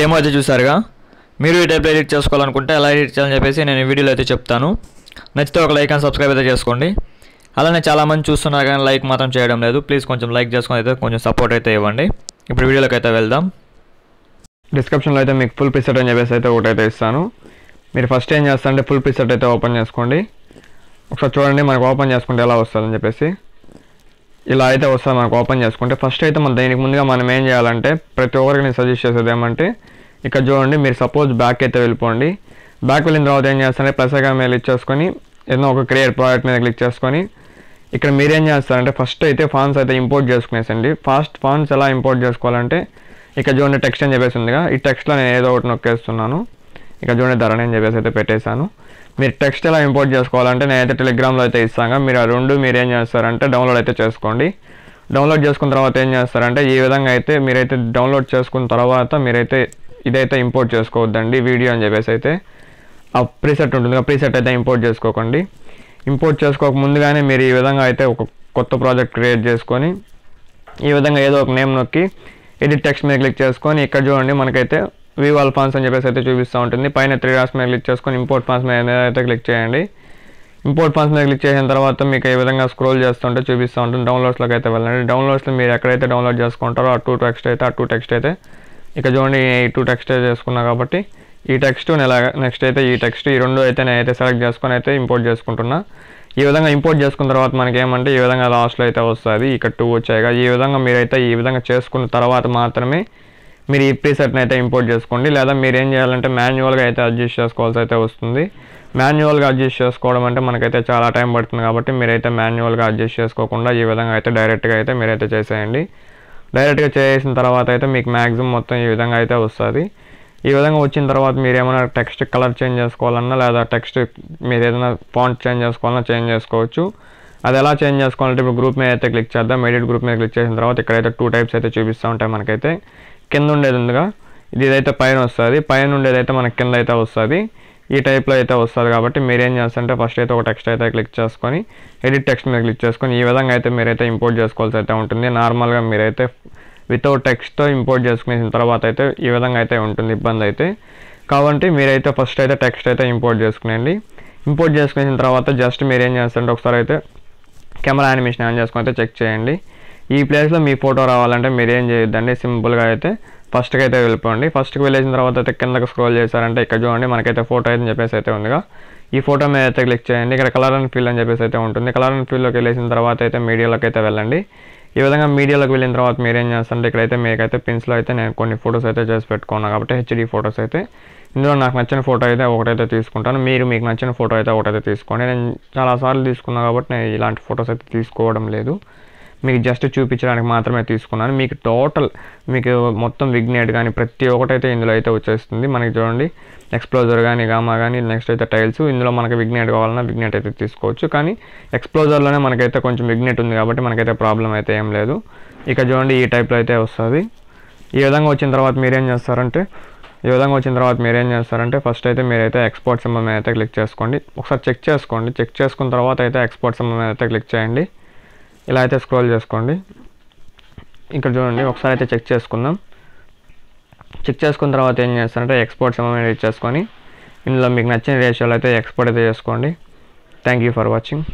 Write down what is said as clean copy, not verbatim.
Demo అయితే చూసారుగా. మీరు ఈ టైప్లో ఎడిట్ చేసుకోవాలనుకుంటే ఎలా ఎడిట్ చేయాలని చెప్పేసి నేను ఈ వీడియోలో అయితే చెప్తాను. నచ్చితే ఒక లైక్ అండ్ సబ్స్క్రైబ్ అయితే చేసుకోండి. అలానే చాలామంది చూస్తున్నారు కానీ లైక్ మాత్రం చేయడం లేదు. ప్లీజ్ కొంచెం లైక్ చేసుకొని అయితే కొంచెం సపోర్ట్ అయితే ఇవ్వండి. ఇప్పుడు వీడియోలోకి అయితే వెళ్దాం. డిస్క్రిప్షన్లో అయితే మీకు ఫుల్ ప్రీసెట్ అని చెప్పేసి అయితే ఒకటైతే ఇస్తాను. మీరు ఫస్ట్ ఏం చేస్తారంటే ఫుల్ ప్రీసెట్ అయితే ఓపెన్ చేసుకోండి. ఒకసారి చూడండి మనకు ఓపెన్ చేసుకుంటే ఎలా వస్తుందని చెప్పేసి. ఇలా అయితే వస్తుంది మనకు ఓపెన్ చేసుకుంటే. ఫస్ట్ అయితే దీనికి ముందుగా మనం ఏం చేయాలంటే ప్రతి ఒక్కరికి నేను సజెస్ట్ చేసేది ఏమంటే ఇక్కడ చూడండి, మీరు సపోజ్ బ్యాక్ అయితే వెళ్ళిపోండి. బ్యాక్ వెళ్ళిన తర్వాత ఏం చేస్తారంటే ప్లస్ ఐకాన్ మీద క్లిక్ చేసుకొని ఏదైనా ఒక క్రియేట్ ప్రాజెక్ట్ మీద క్లిక్ చేసుకొని ఇక్కడ మీరేం చేస్తారంటే ఫస్ట్ అయితే ఫాంట్స్ అయితే ఇంపోర్ట్ చేసుకునేసండి. ఫాంట్స్ ఎలా ఇంపోర్ట్ చేసుకోవాలంటే ఇక్కడ చూడండి టెక్స్ట్ అని చెప్పేసి ఉందిగా, ఈ టెక్స్ట్లో నేను ఏదో ఒకటి నొక్కేస్తున్నాను. ఇక్కడ చూడండి ధరణి అని చెప్పేసి అయితే పెట్టేశాను. మీరు టెక్స్ట్ ఎలా ఇంపోర్ట్ చేసుకోవాలంటే నేనైతే టెలిగ్రామ్లో అయితే ఇస్తాను. మీరు ఆ రెండు మీరు ఏం చేస్తారంటే డౌన్లోడ్ అయితే చేసుకోండి. డౌన్లోడ్ చేసుకున్న తర్వాత ఏం చేస్తారంటే ఈ విధంగా అయితే మీరైతే డౌన్లోడ్ చేసుకున్న తర్వాత మీరైతే ఇదైతే ఇంపోర్ట్ చేసుకోవద్దండి వీడియో అని చెప్పేసి అయితే ఆ ప్రీసెట్ ఉంటుంది. ఆ ప్రీసెట్ అయితే ఇంపోర్ట్ చేసుకోకండి. ఇంపోర్ట్ చేసుకోక ముందుగానే మీరు ఈ విధంగా అయితే ఒక కొత్త ప్రాజెక్ట్ క్రియేట్ చేసుకొని ఈ విధంగా ఏదో ఒక నేమ్ నొక్కి ఎడిట్ టెక్స్ట్ మీద క్లిక్ చేసుకొని ఇక్కడ చూడండి మనకైతే వ్యూ ఆల్ ఫాంట్స్ అని చెప్పేసి అయితే చూపిస్తూ ఉంటుంది. పైన 3 డాట్స్ మీద క్లిక్ చేసుకొని ఇంపోర్ట్ ఫాంట్స్ మీద అయితే క్లిక్ చేయండి. ఇంపోర్ట్ ఫాంట్స్ మీద క్లిక్ చేసిన తర్వాత మీకు ఈ విధంగా స్క్రోల్ చేస్తుంటే చూపిస్తూ ఉంటుంది. డౌన్లోడ్స్లోకి అయితే వెళ్ళండి. డౌన్లోడ్స్లో మీరు ఎక్కడైతే డౌన్లోడ్ చేసుకుంటారో ఆ టూ టెక్స్ట్ అయితే ఇక్కడ చూడండి ఈ 2 టెక్స్ట్ అయితే చేసుకున్నా కాబట్టి ఈ టెక్స్ట్ నెక్స్ట్ అయితే ఈ టెక్స్ట్ ఈ రెండు అయితే నేనైతే సెలెక్ట్ చేసుకొని అయితే ఇంపోర్ట్ చేసుకుంటున్నా. ఈ విధంగా ఇంపోర్ట్ చేసుకున్న తర్వాత మనకి ఏమంటే ఈ విధంగా లాస్ట్లో అయితే వస్తుంది. ఇక్కడ 2 వచ్చాయిగా. ఈ విధంగా మీరైతే ఈ విధంగా చేసుకున్న తర్వాత మాత్రమే మీరు ఈ ప్రీసెట్ని అయితే ఇంపోర్ట్ చేసుకోండి. లేదా మీరు ఏం చేయాలంటే మాన్యువల్గా అయితే అడ్జస్ట్ చేసుకోవాల్సి అయితే వస్తుంది. మాన్యువల్గా అడ్జస్ట్ చేసుకోవడం అంటే మనకైతే చాలా టైం పడుతుంది కాబట్టి మీరైతే మాన్యువల్గా అడ్జస్ట్ చేసుకోకుండా ఈ విధంగా అయితే డైరెక్ట్గా అయితే మీరైతే చేసేయండి. డైరెక్ట్గా చేసిన తర్వాత అయితే మీకు మ్యాక్సిమం మొత్తం ఈ విధంగా అయితే వస్తుంది. ఈ విధంగా వచ్చిన తర్వాత మీరు ఏమైనా టెక్స్ట్ కలర్ చేంజ్ చేసుకోవాలన్నా లేదా టెక్స్ట్ మీరు ఏదైనా ఫాంట్ చేంజ్ చేసుకోవాలన్నా చేంజ్ చేసుకోవచ్చు. అది ఎలా చేంజ్ చేసుకోవాలంటే ఇప్పుడు గ్రూప్ మీద అయితే క్లిక్ చేద్దాం. ఎడిట్ గ్రూప్ మీద క్లిక్ చేసిన తర్వాత ఇక్కడైతే 2 టైప్స్ అయితే చూపిస్తూ ఉంటాయి. మనకైతే కింద ఉండేది ఉందిగా, ఇదైతే పైన వస్తుంది. పైన ఉండేదైతే మనకి కింద అయితే వస్తుంది. ఈ టైప్లో అయితే వస్తుంది కాబట్టి మీరేం చేస్తారంటే ఫస్ట్ అయితే ఒక టెక్స్ట్ అయితే క్లిక్ చేసుకొని ఎడిట్ టెక్స్ట్ మీద క్లిక్ చేసుకొని ఈ విధంగా అయితే మీరైతే ఇంపోర్ట్ చేసుకోవాల్సి అయితే ఉంటుంది. నార్మల్గా మీరైతే వితౌట్ టెక్స్ట్తో ఇంపోర్ట్ చేసుకునేసిన తర్వాత అయితే ఈ విధంగా అయితే ఉంటుంది ఇబ్బంది అయితే. కాబట్టి మీరైతే ఫస్ట్ అయితే టెక్స్ట్ అయితే ఇంపోర్ట్ చేసుకునేయండి. ఇంపోర్ట్ చేసుకునేసిన తర్వాత జస్ట్ మీరు ఏం చేస్తారంటే ఒకసారి అయితే కెమెరా యానిమేషన్ ఆన్ చేసుకొని అయితే చెక్ చేయండి. ఈ ప్లేస్లో మీ ఫోటో రావాలంటే మీరు ఏం చేయొద్దండి, సింపుల్గా అయితే ఫస్ట్కి అయితే వెళ్ళిపోండి. ఫస్ట్కి వెళ్ళేసిన తర్వాత అయితే కిందకి స్క్రోల్ చేశారంటే ఇక్కడ చూడండి మనకైతే ఫోటో అయితే చెప్పేసి అయితే ఉందిగా, ఈ ఫోటో మీద అయితే క్లిక్ చేయండి. ఇక్కడ కలర్ అండ్ ఫీల్ అని చెప్పేసి అయితే ఉంటుంది. కలర్ అండ్ ఫీల్లోకి వెళ్ళేసిన తర్వాత అయితే మీడియాలోకి అయితే వెళ్ళండి. ఈ విధంగా మీడియాలోకి వెళ్ళిన తర్వాత మీరు ఏం చేస్తారంటే ఇక్కడైతే మీకైతే పిన్స్లో అయితే నేను కొన్ని ఫొటోస్ అయితే చేసి పెట్టుకున్నాను కాబట్టి హెచ్డి ఫొటోస్ అయితే ఇందులో నాకు నచ్చిన ఫోటో అయితే ఒకటైతే తీసుకుంటాను. మీకు నచ్చిన ఫోటో అయితే ఒకటైతే తీసుకోండి. నేను చాలాసార్లు తీసుకున్నాను కాబట్టి నేను ఇలాంటి ఫొటోస్ అయితే తీసుకోవడం లేదు, మీకు జస్ట్ చూపించడానికి మాత్రమే తీసుకున్నాను. మీకు మొత్తం విగ్నేట్ కానీ ప్రతి ఒక్కటైతే ఇందులో అయితే వచ్చేస్తుంది. మనకి చూడండి ఎక్స్ప్లోజర్ కానీ గామా కానీ నెక్స్ట్ అయితే టైల్స్, ఇందులో మనకి విగ్నేట్ కావాలన్నా విగ్నేట్ అయితే తీసుకోవచ్చు. కానీ ఎక్స్ప్లోజర్లోనే మనకైతే కొంచెం విగ్నేట్ ఉంది కాబట్టి మనకైతే ప్రాబ్లం అయితే ఏం లేదు. ఇక చూడండి ఈ టైప్లో అయితే వస్తుంది. ఈ విధంగా వచ్చిన తర్వాత మీరేం చేస్తారంటే ఫస్ట్ అయితే మీరైతే ఎక్స్పోర్ట్ సింబల్ మీద అయితే క్లిక్ చేసుకోండి. ఒకసారి చెక్ చేసుకోండి. చెక్ చేసుకున్న తర్వాత అయితే ఎక్స్పోర్ట్ సింబల్ మీద అయితే క్లిక్ చేయండి. ఇలా అయితే స్క్రోల్ చేసుకోండి. ఇక్కడ చూడండి ఒకసారి అయితే చెక్ చేసుకుందాం. చెక్ చేసుకున్న తర్వాత ఏం చేస్తారంటే ఎక్స్పోర్ట్ సింబల్ మీద క్లిక్ చేసుకొని ఇందులో మీకు నచ్చిన రేషియోలో అయితే ఎక్స్పోర్ట్ అయితే చేసుకోండి. Thank you for watching.